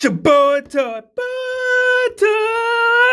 Boy toy.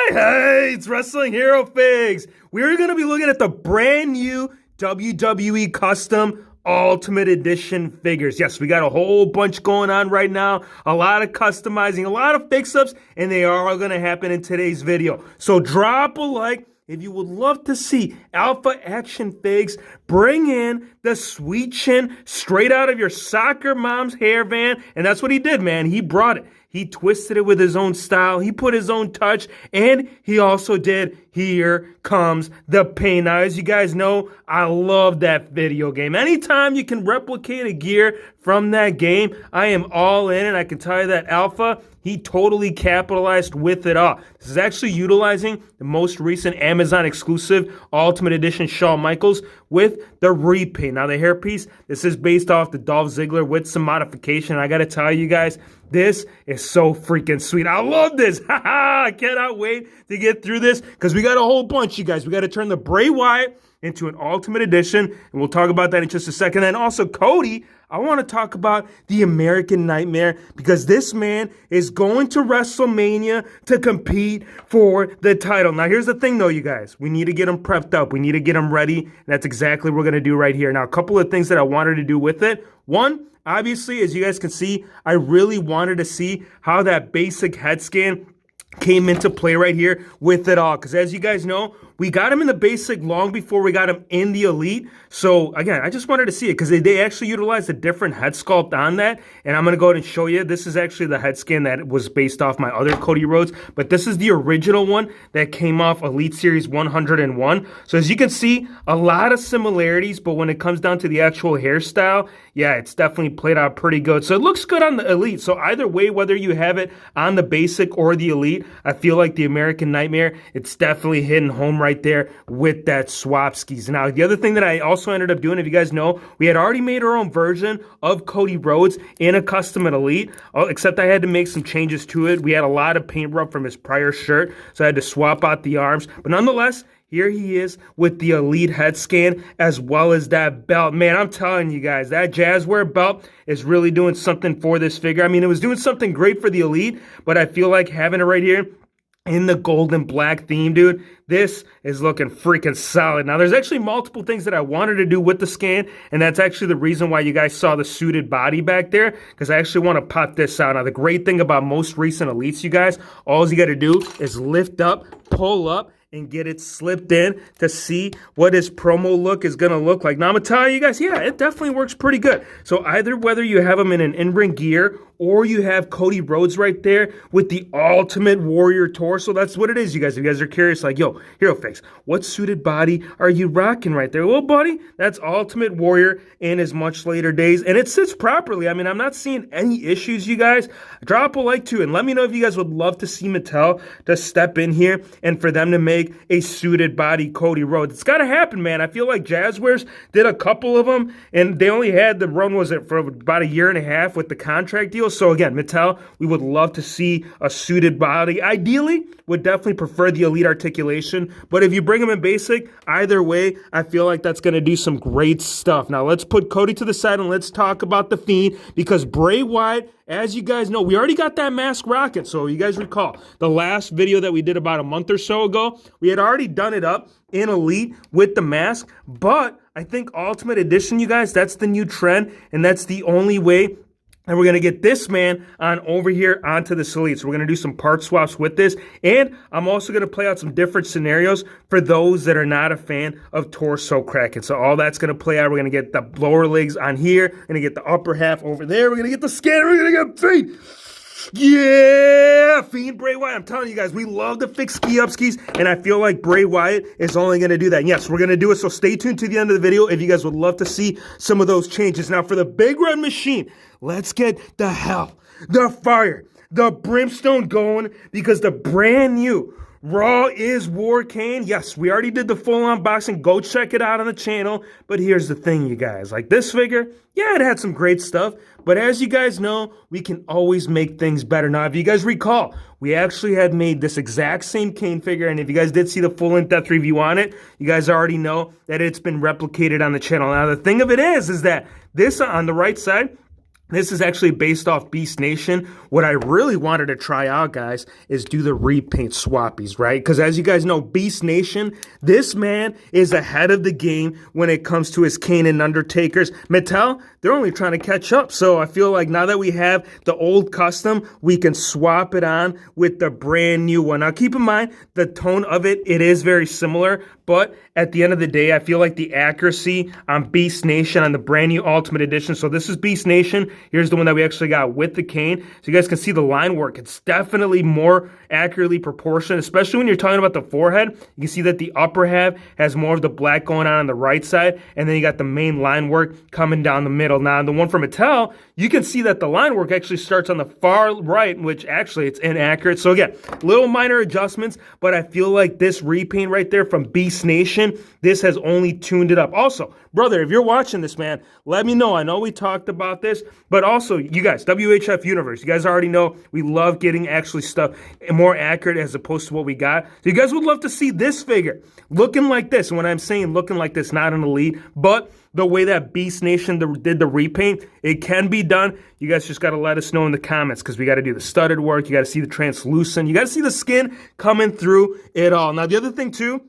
Hey, it's Wrestling Hero Figs. We're going to be looking at the brand new WWE Custom Ultimate Edition figures. Yes, we got a whole bunch going on right now. A lot of customizing, a lot of fix-ups, and they are all going to happen in today's video. So drop a like if you would love to see Alpha Action Figs bring in the sweet chin straight out of your soccer mom's hair band. And that's what he did, man. He brought it. He twisted it with his own style. He put his own touch. And he also did Here Comes the Pain. Now, as you guys know, I love that video game. Anytime you can replicate a gear from that game, I am all in. And I can tell you that Alpha, he totally capitalized with it all. This is actually utilizing the most recent Amazon exclusive Ultimate Edition Shawn Michaels with the Repaint. Now, the hairpiece, this is based off the Dolph Ziggler with some modification. I got to tell you guys, this is so freaking sweet. I love this. I cannot wait to get through this because we got a whole bunch, you guys. We got to turn the Bray Wyatt into an Ultimate Edition, and we'll talk about that in just a second. And also, Cody, I want to talk about the American Nightmare because this man is going to WrestleMania to compete for the title. Now, here's the thing, though, you guys. We need to get him prepped up. We need to get him ready, and that's exactly what we're going to do right here. Now, a couple of things that I wanted to do with it. One, obviously, as you guys can see, I really wanted to see how that basic head scan came into play right here with it all. Because as you guys know, we got him in the basic long before we got him in the elite. So again, I just wanted to see it because they actually utilized a different head sculpt on that. And I'm going to go ahead and show you. This is actually the head scan that was based off my other Cody Rhodes. But this is the original one that came off Elite Series 101. So as you can see, a lot of similarities. But when it comes down to the actual hairstyle, yeah, it's definitely played out pretty good. So it looks good on the elite. So either way, whether you have it on the basic or the elite, I feel like the American Nightmare, it's definitely hitting home right there with that swap skis. Now, the other thing that I also ended up doing, if you guys know, we had already made our own version of Cody Rhodes in a custom and elite, except I had to make some changes to it. We had a lot of paint rub from his prior shirt, so I had to swap out the arms. But nonetheless, here he is with the elite head scan as well as that belt. Man, I'm telling you guys, that Jazzware belt is really doing something for this figure. I mean, it was doing something great for the elite, but I feel like having it right here in the gold and black theme, dude, this is looking freaking solid. Now, there's actually multiple things that I wanted to do with the scan, and that's actually the reason why you guys saw the suited body back there, because I actually want to pop this out. Now, the great thing about most recent elites, you guys, all you got to do is lift up, pull up, and get it slipped in to see what his promo look is going to look like. Now, I'm going to tell you guys, yeah, it definitely works pretty good. So either whether you have him in an in-ring gear or you have Cody Rhodes right there with the Ultimate Warrior torso, that's what it is, you guys. If you guys are curious, like, yo, Hero Fix, what suited body are you rocking right there? Well, buddy, that's Ultimate Warrior in his much later days, and it sits properly. I mean, I'm not seeing any issues, you guys. Drop a like, too, and let me know if you guys would love to see Mattel to step in here and for them to make a suited body Cody Rhodes. It's got to happen, man. I feel like Jazzwares did a couple of them, and they only had the run, was it, for about a year and a half with the contract deal. So again, Mattel, we would love to see a suited body. Ideally, would definitely prefer the elite articulation, but if you bring them in basic, either way, I feel like that's going to do some great stuff. Now, let's put Cody to the side and let's talk about the Fiend, because Bray Wyatt, as you guys know, we already got that mask rocking. So you guys recall the last video that we did about a month or so ago, we had already done it up in elite with the mask, but I think Ultimate Edition, you guys, that's the new trend, and that's the only way. And we're going to get this man on over here onto the elite. So we're going to do some part swaps with this. And I'm also going to play out some different scenarios for those that are not a fan of torso cracking. So all that's going to play out. We're going to get the lower legs on here. We're going to get the upper half over there. We're going to get the scanner. We're going to get feet. Yeah, Fiend Bray Wyatt. I'm telling you guys, we love to fix ski up skis, and I feel like Bray Wyatt is only going to do that. And yes, we're going to do it, so stay tuned to the end of the video if you guys would love to see some of those changes. Now, for the Big Red Machine, let's get the hell, the fire, the brimstone going, because the brand new Raw is War Kane. Yes, we already did the full unboxing. Go check it out on the channel. But here's the thing, you guys. Like this figure, yeah, it had some great stuff. But as you guys know, we can always make things better. Now, if you guys recall, we actually had made this exact same Kane figure. And if you guys did see the full in-depth review on it, you guys already know that it's been replicated on the channel. Now, the thing of it is that this on the right side, This is actually based off Beast Nation. What I really wanted to try out, guys, is do the repaint swappies, right? Because as you guys know, Beast Nation, this man is ahead of the game when it comes to his Kane and Undertakers. Mattel, they're only trying to catch up. So I feel like now that we have the old custom, we can swap it on with the brand new one. Now, keep in mind, the tone of it is very similar. But at the end of the day, I feel like the accuracy on Beast Nation on the brand new Ultimate Edition. So this is Beast Nation. Here's the one that we actually got with the Kane. So you guys can see the line work. It's definitely more accurately proportioned, especially when you're talking about the forehead. You can see that the upper half has more of the black going on the right side. And then you got the main line work coming down the middle. Now, the one from Mattel, you can see that the line work actually starts on the far right, which actually it's inaccurate. So again, little minor adjustments, but I feel like this repaint right there from Beast Nation, this has only tuned it up. Also, brother, if you're watching this, man, let me know. I know we talked about this, but also, you guys, WHF Universe, you guys already know we love getting actually stuff more accurate as opposed to what we got. So you guys would love to see this figure looking like this. And when I'm saying looking like this, not an elite, but the way that Beast Nation did the repaint, it can be done. You guys just got to let us know in the comments because we got to do the studded work. You got to see the translucent. You got to see the skin coming through it all. Now, the other thing, too,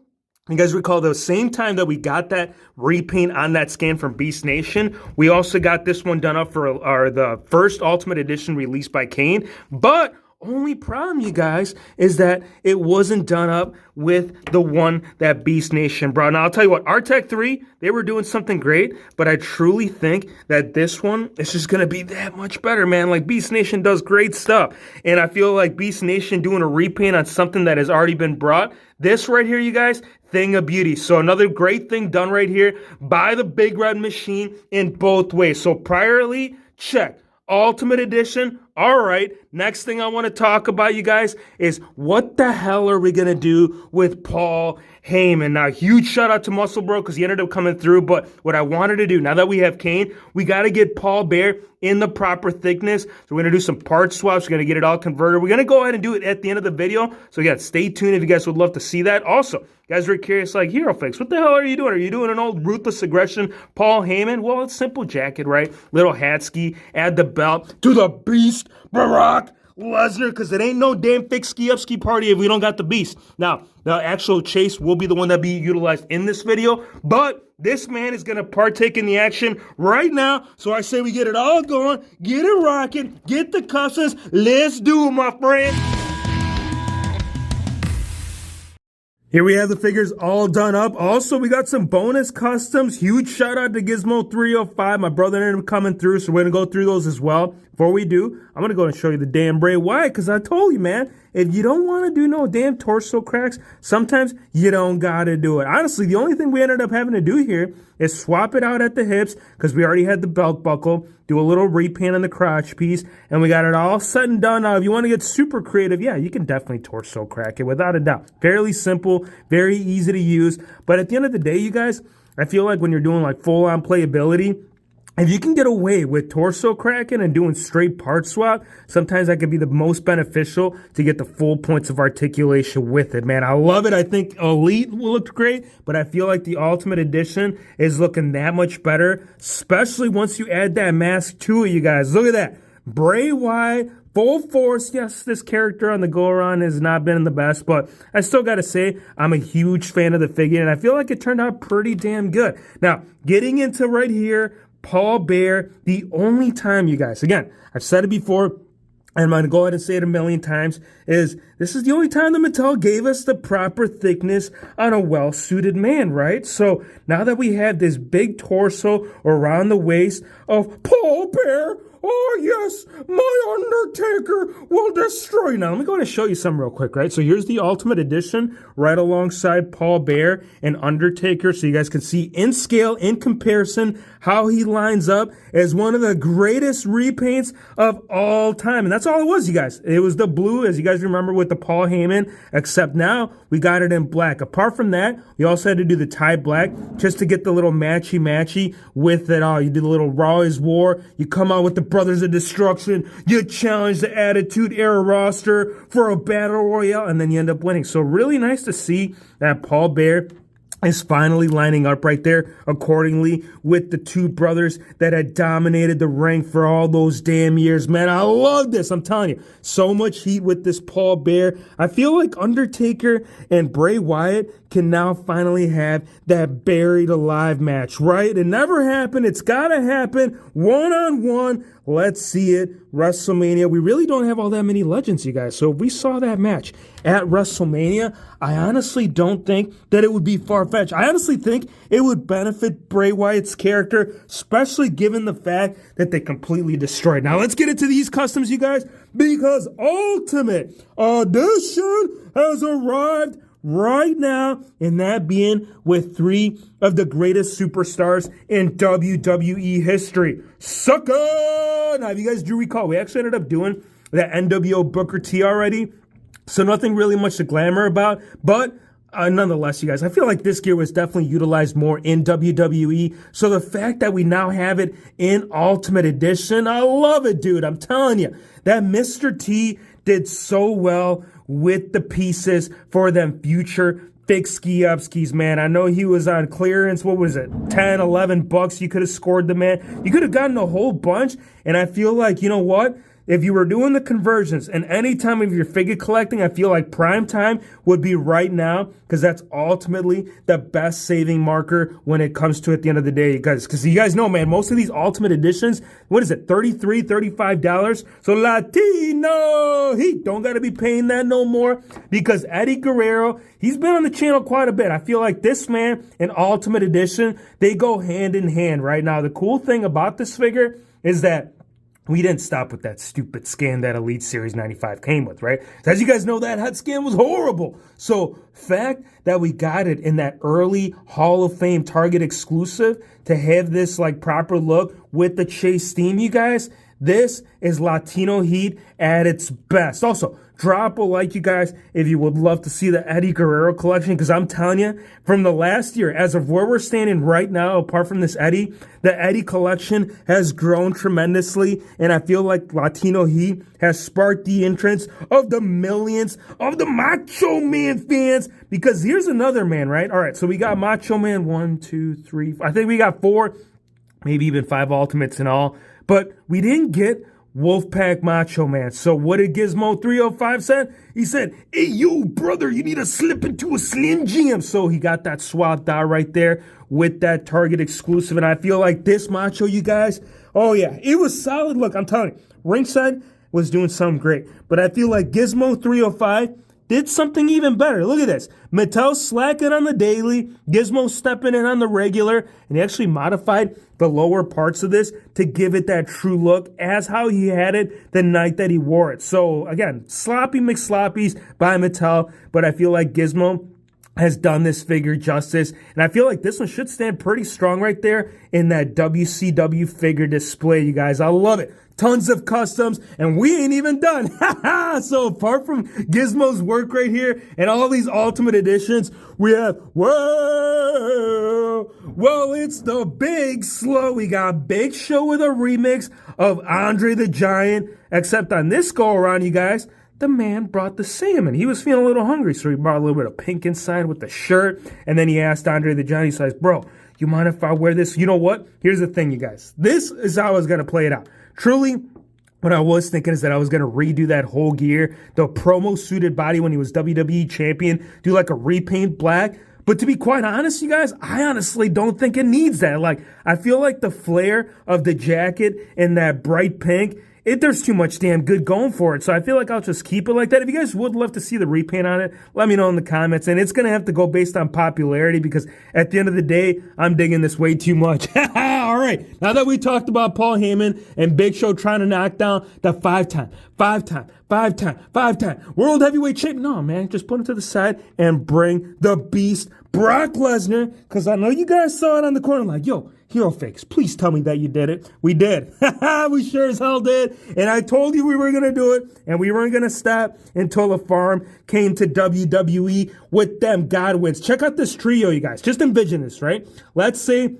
you guys recall the same time that we got that repaint on that scan from Beast Nation, we also got this one done up for the first Ultimate Edition released by Kane. But only problem, you guys, is that it wasn't done up with the one that Beast Nation brought. Now, I'll tell you what, Artec 3, they were doing something great, but I truly think that this one is just going to be that much better, man. Like, Beast Nation does great stuff, and I feel like Beast Nation doing a repaint on something that has already been brought, this right here, you guys, thing of beauty. So another great thing done right here by the Big Red Machine in both ways. So prior elite, check. Ultimate Edition, all right. Next thing I want to talk about, you guys, is what the hell are we going to do with Paul Heyman? Now, huge shout out to Muscle Bro because he ended up coming through. But what I wanted to do, now that we have Kane, we got to get Paul Bear in the proper thickness. So we're going to do some part swaps. We're going to get it all converted. We're going to go ahead and do it at the end of the video. So again, stay tuned if you guys would love to see that. Also, you guys are curious, like, Hero Fix, what the hell are you doing? Are you doing an old Ruthless Aggression Paul Heyman? Well, it's simple jacket, right? Little hat ski, add the belt to the Beast, Brock Lesnar, because it ain't no damn fake ski-up-ski party if we don't got the Beast. Now, the actual chase will be the one that be utilized in this video, but this man is going to partake in the action right now. So I say we get it all going, get it rocking, get the customs. Let's do it, my friend. Here we have the figures all done up. Also, we got some bonus customs. Huge shout out to Gizmo305. My brother ended up coming through, so we're going to go through those as well. Before we do, I'm going to go and show you the damn Bray Wyatt, because I told you, man, if you don't want to do no damn torso cracks, sometimes you don't got to do it. Honestly, the only thing we ended up having to do here is swap it out at the hips, because we already had the belt buckle, do a little repaint on the crotch piece, and we got it all set and done. Now, if you want to get super creative, yeah, you can definitely torso crack it, without a doubt. Fairly simple, very easy to use, but at the end of the day, you guys, I feel like when you're doing like full-on playability, if you can get away with torso cracking and doing straight part swap, sometimes that could be the most beneficial to get the full points of articulation with it, man. I love it. I think Elite looked great, but I feel like the Ultimate Edition is looking that much better, especially once you add that mask to it, you guys. Look at that. Bray Wyatt, full force. Yes, this character on the go-around has not been the best, but I still got to say I'm a huge fan of the figure, and I feel like it turned out pretty damn good. Now, getting into right here, Paul Bear, the only time, you guys, again, I've said it before, and I'm going to go ahead and say it a million times, is this is the only time that Mattel gave us the proper thickness on a well-suited man, right? So now that we have this big torso around the waist of Paul Bear, oh yes, my Undertaker will destroy. Now, let me go ahead and show you something real quick, right? So here's the Ultimate Edition right alongside Paul Bear and Undertaker, so you guys can see in scale, in comparison, how he lines up as one of the greatest repaints of all time. And that's all it was, you guys. It was the blue, as you guys remember, with the Paul Heyman, except now we got it in black. Apart from that, we also had to do the tie black just to get the little matchy-matchy with it all. You did a little Raw is War. You come out with the Brothers of Destruction. You challenge the Attitude Era roster for a battle royale, and then you end up winning. So really nice to see that Paul Bear is finally lining up right there accordingly with the two brothers that had dominated the ring for all those damn years. Man, I love this. I'm telling you, so much heat with this Paul Bear. I feel like Undertaker and Bray Wyatt can now finally have that buried alive match, right? It never happened. It's got to happen one-on-one. Let's see it. WrestleMania. We really don't have all that many legends, you guys. So if we saw that match at WrestleMania, I honestly don't think that it would be far-fetched. I honestly think it would benefit Bray Wyatt's character, especially given the fact that they completely destroyed. Now let's get into these customs, you guys, because Ultimate Edition has arrived right now, and that being with three of the greatest superstars in WWE history. Sucker! Now, if you guys do recall, we actually ended up doing the NWO Booker T already, so nothing really much to glamour about, but nonetheless, you guys, I feel like this gear was definitely utilized more in WWE, so the fact that we now have it in Ultimate Edition, I love it, dude. I'm telling you, that Mr. T did so well with the pieces for them future fake ski-up-skis, man. I know he was on clearance. What was it? 10, 11 bucks. You could have scored the man. You could have gotten a whole bunch. And I feel like, you know what? If you were doing the conversions and any time of your figure collecting, I feel like prime time would be right now, because that's ultimately the best saving marker when it comes to at the end of the day, guys. Because you guys know, man, most of these Ultimate Editions, what is it, $33, $35? So Latino, he don't got to be paying that no more, because Eddie Guerrero, he's been on the channel quite a bit. I feel like this man and Ultimate Edition, they go hand in hand right now. The cool thing about this figure is that we didn't stop with that stupid scan that Elite Series 95 came with, right? As you guys know, that HUT scan was horrible. So, fact that we got it in that early Hall of Fame Target exclusive to have this like proper look with the Chase theme, you guys, this is Latino heat at its best. Also, drop a like, you guys, if you would love to see the Eddie Guerrero collection, because I'm telling you, from the last year, as of where we're standing right now, apart from this Eddie, the Eddie collection has grown tremendously, and I feel like Latino heat has sparked the entrance of the millions of the Macho Man fans, because here's another man, right? All right, so we got Macho Man 1, 2, 3, I think we got 4, maybe even 5 Ultimates in all, but we didn't get Wolfpack Macho Man. So what did Gizmo 305 said? He said, "Hey, yo, brother, you need to slip into a Slim Jim." So he got that swapped out right there with that Target exclusive. And I feel like this Macho, you guys, oh yeah, it was solid. Look, I'm telling you, ringside was doing something great. But I feel like Gizmo 305 did something even better. Look at this. Mattel slacking on the daily, Gizmo stepping in on the regular, and he actually modified the lower parts of this to give it that true look as how he had it the night that he wore it. So again, sloppy McSloppies by Mattel, but I feel like Gizmo has done this figure justice, and I feel like this one should stand pretty strong right there in that WCW figure display, you guys. I love it. Tons of customs, and we ain't even done. So apart from Gizmo's work right here and all these Ultimate Editions, we have, well, it's the Big Slow. We got Big Show with a remix of Andre the Giant, except on this go-around, you guys, the man brought the salmon. He was feeling a little hungry, so he brought a little bit of pink inside with the shirt, and then he asked Andre the Giant, he says, "Bro, you mind if I wear this?" You know what? Here's the thing, you guys. This is how I was going to play it out. Truly, what I was thinking is that I was going to redo that whole gear, the promo suited body when he was WWE champion, do like a repaint black. But to be quite honest, you guys, I honestly don't think it needs that. Like, I feel like the flare of the jacket and that bright pink, there's too much damn good going for it. So I feel like I'll just keep it like that. If you guys would love to see the repaint on it, let me know in the comments. And it's going to have to go based on popularity, because at the end of the day, I'm digging this way too much. All right. Now that we talked about Paul Heyman and Big Show trying to knock down the five-time World Heavyweight Champion. No, man, just put it to the side and bring the Beast, Brock Lesnar, because I know you guys saw it on the corner like, yo, Hero Fakes, please tell me that you did it. We did. We sure as hell did. And I told you we were going to do it, and we weren't going to stop until the farm came to WWE with them Godwins. Check out this trio, you guys. Just envision this, right? Let's say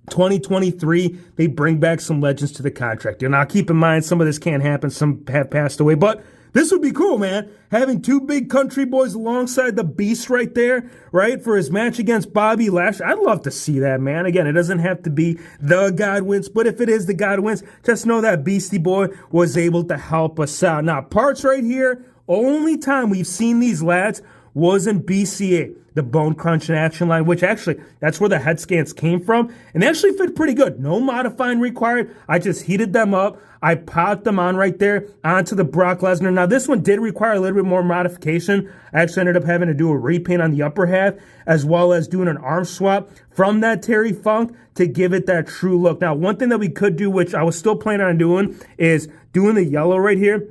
2023, they bring back some legends to the contract. And now keep in mind, some of this can't happen. Some have passed away, but This would be cool, man. Having two big country boys alongside the Beast right there, right, for his match against Bobby Lashley. I'd love to see that, man. Again, it doesn't have to be the Godwins, but if it is the Godwins, just know that Beastie Boy was able to help us out. Now, parts right here, only time we've seen these lads was in BCA, the Bone Crunch and Action line, which actually, that's where the head scans came from, and they actually fit pretty good. No modifying required. I just heated them up. I popped them on right there onto the Brock Lesnar. Now, this one did require a little bit more modification. I actually ended up having to do a repaint on the upper half, as well as doing an arm swap from that Terry Funk to give it that true look. Now, one thing that we could do, which I was still planning on doing, is doing the yellow right here,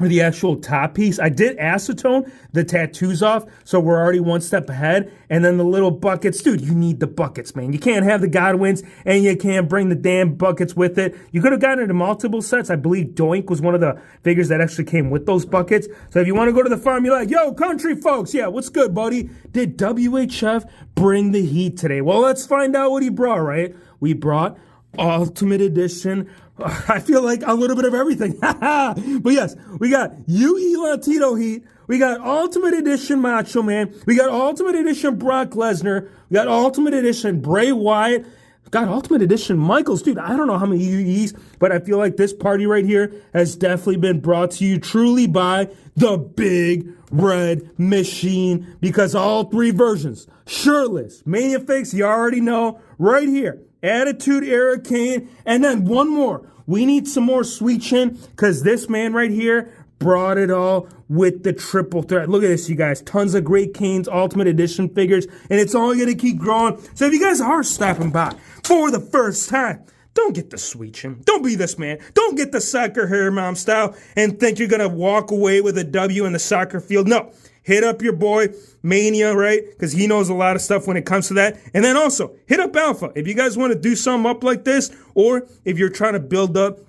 or the actual top piece. I did acetone the tattoos off, so we're already one step ahead. And then the little buckets. Dude, you need the buckets, man. You can't have the Godwins, and you can't bring the damn buckets with it. You could have gotten it in multiple sets. I believe Doink was one of the figures that actually came with those buckets. So if you want to go to the farm, you're like, yo, country folks, yeah, what's good, buddy? Did WHF bring the heat today? Well, let's find out what he brought, right? We brought Ultimate Edition. I feel like a little bit of everything. But yes, we got UE Latino Heat. We got Ultimate Edition Macho Man. We got Ultimate Edition Brock Lesnar. We got Ultimate Edition Bray Wyatt. We got Ultimate Edition Michaels. Dude, I don't know how many UEs, but I feel like this party right here has definitely been brought to you truly by the Big Red Machine, because all three versions, shirtless, Mania Fakes, you already know, right here. Attitude Era Kane, and then one more. We need some more Sweet Chin, because this man right here brought it all with the triple threat. Look at this, you guys. Tons of great Kane's Ultimate Edition figures, and it's all going to keep growing. So if you guys are stopping by for the first time, don't get the Sweet Chin. Don't be this man. Don't get the soccer hair mom style and think you're going to walk away with a W in the soccer field. No. Hit up your boy Mania, right? Because he knows a lot of stuff when it comes to that. And then also, hit up Alpha. If you guys want to do something up like this, or if you're trying to build up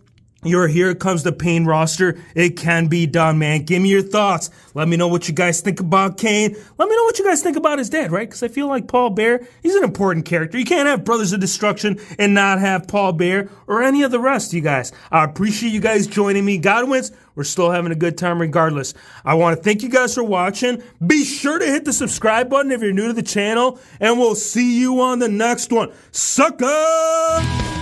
your Here Comes the Pain roster, it can be done, man. Give me your thoughts. Let me know what you guys think about Kane. Let me know what you guys think about his dad, right? Because I feel like Paul Bear, he's an important character. You can't have Brothers of Destruction and not have Paul Bear or any of the rest, you guys. I appreciate you guys joining me. Godwins, we're still having a good time regardless. I want to thank you guys for watching. Be sure to hit the subscribe button if you're new to the channel, and we'll see you on the next one. Sucker!